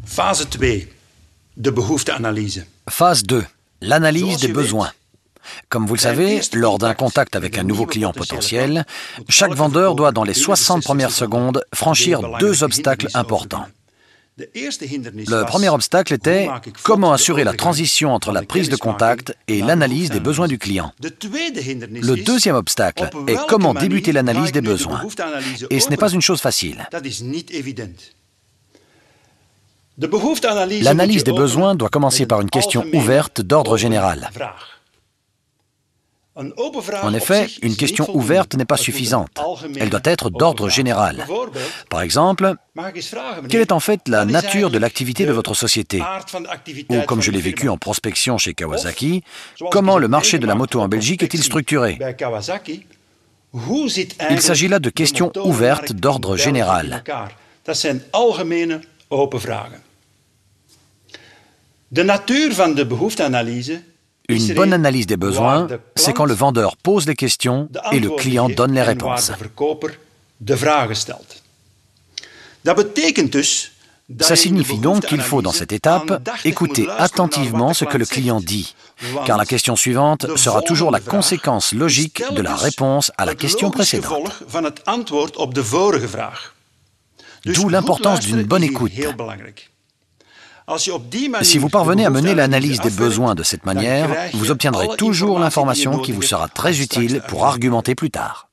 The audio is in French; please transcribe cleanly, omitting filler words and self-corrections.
Phase 2. De behoefteanalyse. Phase 2. L'analyse des besoins. Comme vous le savez, lors d'un contact avec un nouveau client potentiel, chaque vendeur doit, dans les 60 premières secondes, franchir 2 obstacles importants. Le premier obstacle était comment assurer la transition entre la prise de contact et l'analyse des besoins du client. Le deuxième obstacle est comment débuter l'analyse des besoins. Et ce n'est pas une chose facile. L'analyse des besoins doit commencer par une question ouverte d'ordre général. En effet, une question ouverte n'est pas suffisante. Elle doit être d'ordre général. Par exemple, quelle est en fait la nature de l'activité de votre société? Ou, comme je l'ai vécu en prospection chez Kawasaki, comment le marché de la moto en Belgique est-il structuré? Il s'agit là de questions ouvertes d'ordre général. Une bonne analyse des besoins, c'est quand le vendeur pose les questions et le client donne les réponses. Ça signifie donc qu'il faut, dans cette étape, écouter attentivement ce que le client dit, car la question suivante sera toujours la conséquence logique de la réponse à la question précédente. D'où l'importance d'une bonne écoute. Si vous parvenez à mener l'analyse des besoins de cette manière, vous obtiendrez toujours l'information qui vous sera très utile pour argumenter plus tard.